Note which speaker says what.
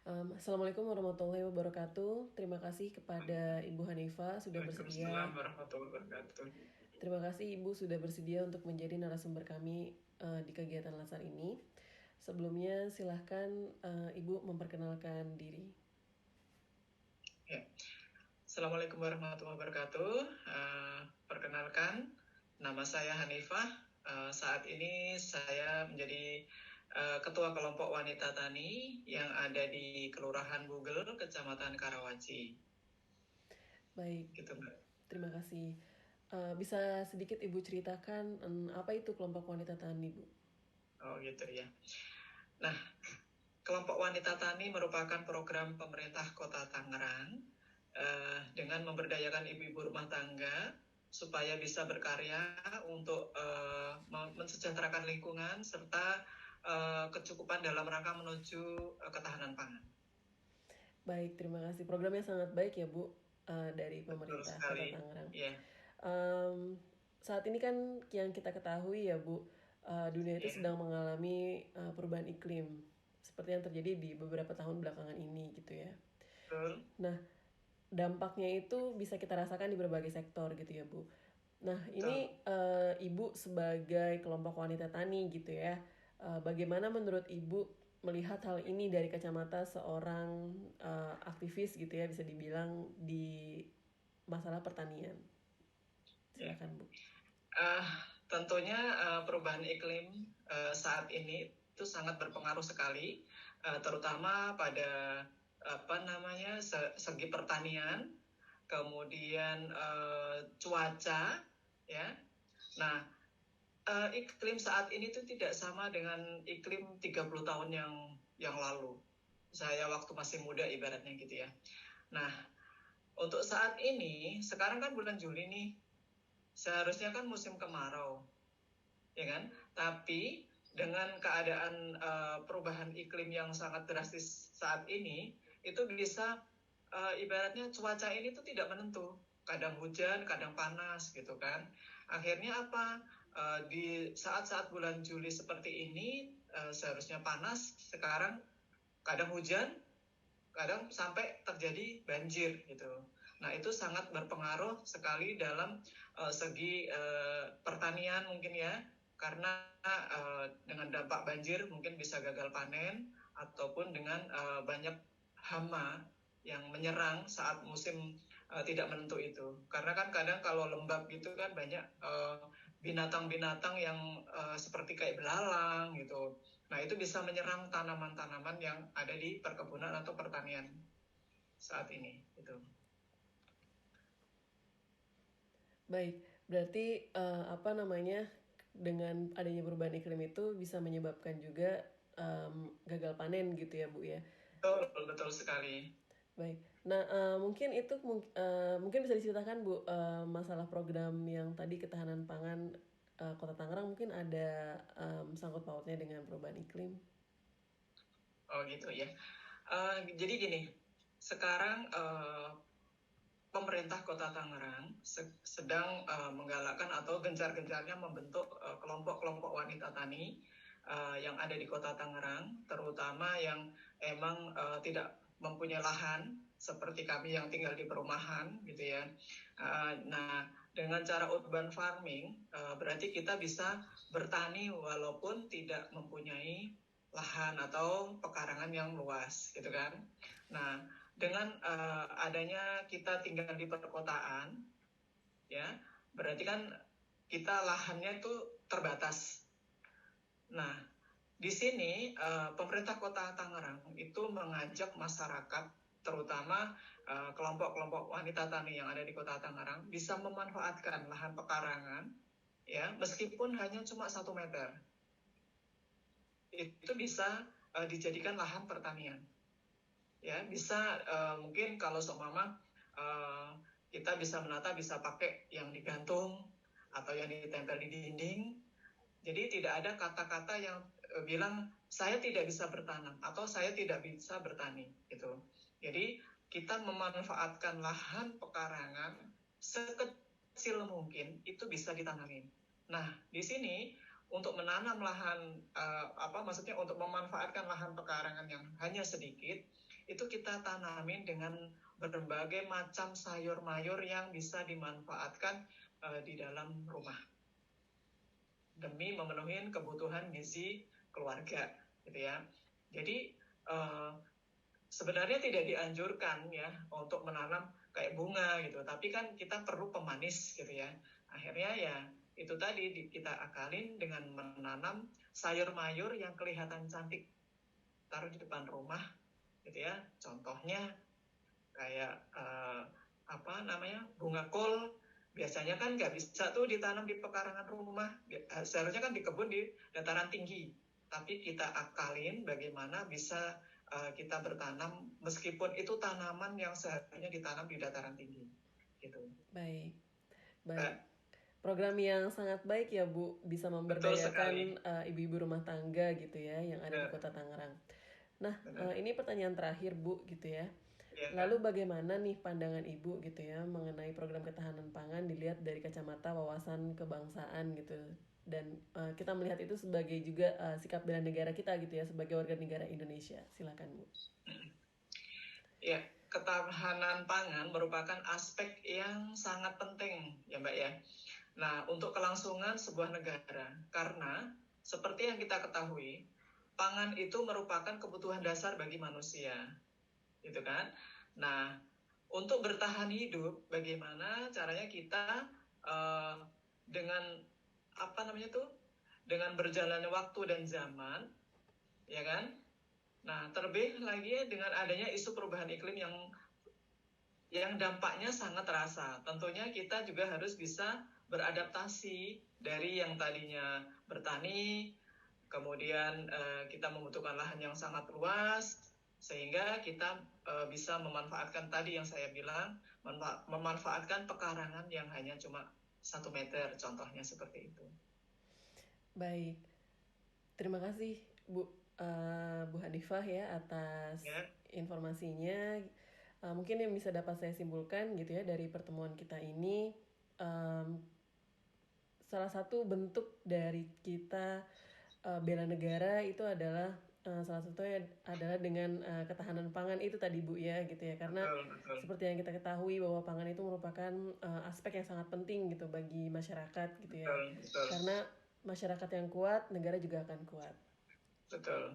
Speaker 1: Assalamualaikum warahmatullahi wabarakatuh. Terima kasih kepada Ibu Hanifa sudah
Speaker 2: Waalaikumsalam
Speaker 1: bersedia.
Speaker 2: warahmatullahi wabarakatuh.
Speaker 1: Terima kasih Ibu sudah bersedia untuk menjadi narasumber kami di kegiatan Latsar ini. Sebelumnya silahkan Ibu memperkenalkan diri.
Speaker 2: Ya. Assalamualaikum warahmatullahi wabarakatuh. Perkenalkan, nama saya Hanifah. Saat ini saya menjadi Ketua Kelompok Wanita Tani yang ada di Kelurahan Bugel, Kecamatan Karawaci.
Speaker 1: Baik,
Speaker 2: Gitu, Mbak.
Speaker 1: terima kasih. Bisa sedikit Ibu ceritakan apa itu kelompok wanita tani, Bu?
Speaker 2: Oh gitu ya. Nah, Kelompok Wanita Tani merupakan program pemerintah Kota Tangerang dengan memberdayakan ibu-ibu rumah tangga supaya bisa berkarya untuk mensejahterakan lingkungan serta kecukupan dalam rangka menuju ketahanan pangan.
Speaker 1: Baik, terima kasih. Programnya sangat baik ya, Bu, dari
Speaker 2: Betul
Speaker 1: pemerintah Kota
Speaker 2: sekali.
Speaker 1: Tangerang.
Speaker 2: Ya,
Speaker 1: Saat ini kan yang kita ketahui ya, Bu, dunia itu
Speaker 2: ya,
Speaker 1: sedang mengalami perubahan iklim seperti yang terjadi di beberapa tahun belakangan ini gitu ya.
Speaker 2: betul.
Speaker 1: Nah, dampaknya itu bisa kita rasakan di berbagai sektor gitu ya, Bu. Nah,
Speaker 2: Betul.
Speaker 1: ini Ibu sebagai kelompok wanita tani gitu ya. Bagaimana menurut Ibu melihat hal ini dari kacamata seorang aktivis gitu ya, bisa dibilang di masalah pertanian?
Speaker 2: Ya.
Speaker 1: Silakan, Bu.
Speaker 2: Uh, Tentunya perubahan iklim saat ini itu sangat berpengaruh sekali, terutama pada segi pertanian, kemudian cuaca, ya. Nah, iklim saat ini tuh tidak sama dengan iklim 30 tahun yang lalu. Saya waktu masih muda ibaratnya gitu ya. Nah, untuk saat ini, sekarang kan bulan Juli nih, seharusnya kan musim kemarau, ya kan? Tapi dengan keadaan perubahan iklim yang sangat drastis saat ini, itu bisa ibaratnya cuaca ini tuh tidak menentu. Kadang hujan, kadang panas gitu kan. Akhirnya apa? Di saat-saat bulan Juli seperti ini seharusnya panas, sekarang kadang hujan, kadang sampai terjadi banjir gitu. Nah, itu sangat berpengaruh sekali dalam segi pertanian mungkin ya, karena dengan dampak banjir mungkin bisa gagal panen ataupun dengan banyak hama yang menyerang saat musim tidak menentu itu. Karena kan kadang kalau lembab gitu kan banyak binatang-binatang yang seperti kayak belalang gitu. Nah, itu bisa menyerang tanaman-tanaman yang ada di perkebunan atau pertanian saat ini. Gitu.
Speaker 1: Baik, berarti apa namanya, dengan adanya perubahan iklim itu bisa menyebabkan juga gagal panen gitu ya, Bu ya.
Speaker 2: Betul, betul sekali.
Speaker 1: Baik. Nah, mungkin itu mungkin bisa diceritakan, Bu, masalah program yang tadi ketahanan pangan Kota Tangerang mungkin ada sangkut pautnya dengan perubahan iklim.
Speaker 2: Oh gitu ya. Jadi gini, sekarang pemerintah Kota Tangerang sedang menggalakkan atau gencar-gencarnya membentuk kelompok-kelompok wanita tani yang ada di Kota Tangerang, terutama yang emang tidak mempunyai lahan seperti kami yang tinggal di perumahan gitu ya. Nah, dengan cara urban farming berarti kita bisa bertani walaupun tidak mempunyai lahan atau pekarangan yang luas gitu kan. Nah, dengan adanya kita tinggal di perkotaan, ya berarti kan kita lahannya itu terbatas. Nah, di sini pemerintah Kota Tangerang itu mengajak masyarakat, terutama kelompok-kelompok wanita tani yang ada di Kota Tangerang, bisa memanfaatkan lahan pekarangan, ya meskipun hanya cuma 1 meter, itu bisa dijadikan lahan pertanian. Ya bisa mungkin kalau seumpama kita bisa menata, bisa pakai yang digantung atau yang ditempel di dinding, jadi tidak ada kata-kata yang bilang saya tidak bisa bertanam atau saya tidak bisa bertani gitu. Jadi kita memanfaatkan lahan pekarangan sekecil mungkin itu bisa ditanamin. Nah di sini untuk menanam lahan maksudnya untuk memanfaatkan lahan pekarangan yang hanya sedikit, itu kita tanamin dengan berbagai macam sayur mayur yang bisa dimanfaatkan di dalam rumah demi memenuhi kebutuhan gizi keluarga, gitu ya. Jadi sebenarnya tidak dianjurkan ya untuk menanam kayak bunga gitu, tapi kan kita perlu pemanis gitu ya. Akhirnya ya itu tadi kita akalin dengan menanam sayur mayur yang kelihatan cantik, taruh di depan rumah gitu ya. Contohnya kayak bunga kol. Biasanya kan nggak bisa tuh ditanam di pekarangan rumah, seharusnya kan di kebun di dataran tinggi. Tapi kita akalin bagaimana bisa kita bertanam meskipun itu tanaman yang seharusnya ditanam di dataran tinggi, gitu.
Speaker 1: Baik. Program yang sangat baik ya Bu, bisa memberdayakan ibu-ibu rumah tangga gitu ya yang ada di Kota Tangerang. Nah, ini pertanyaan terakhir Bu gitu ya. Lalu bagaimana nih pandangan Ibu gitu ya mengenai program ketahanan pangan dilihat dari kacamata wawasan kebangsaan gitu, dan kita melihat itu sebagai juga sikap bela negara kita gitu ya sebagai warga negara Indonesia. Silakan Bu.
Speaker 2: Ya, ketahanan pangan merupakan aspek yang sangat penting ya Mbak ya. Nah, untuk kelangsungan sebuah negara, karena seperti yang kita ketahui, pangan itu merupakan kebutuhan dasar bagi manusia, gitu kan? Nah, untuk bertahan hidup, bagaimana caranya kita dengan dengan berjalannya waktu dan zaman, ya kan? Nah, terlebih lagi dengan adanya isu perubahan iklim yang dampaknya sangat terasa. Tentunya kita juga harus bisa beradaptasi dari yang tadinya bertani, kemudian kita membutuhkan lahan yang sangat luas, sehingga kita bisa memanfaatkan tadi yang saya bilang, memanfaatkan pekarangan yang hanya cuma 1 meter, contohnya seperti itu.
Speaker 1: Baik, terima kasih Bu Hanifah ya atas informasinya. Mungkin yang bisa dapat saya simpulkan gitu ya dari pertemuan kita ini, salah satu bentuk dari kita bela negara itu adalah salah satunya adalah dengan ketahanan pangan itu tadi Bu ya gitu ya, karena
Speaker 2: betul.
Speaker 1: Seperti yang kita ketahui bahwa pangan itu merupakan aspek yang sangat penting gitu bagi masyarakat gitu ya,
Speaker 2: Betul.
Speaker 1: karena masyarakat yang kuat negara juga akan kuat.
Speaker 2: Betul.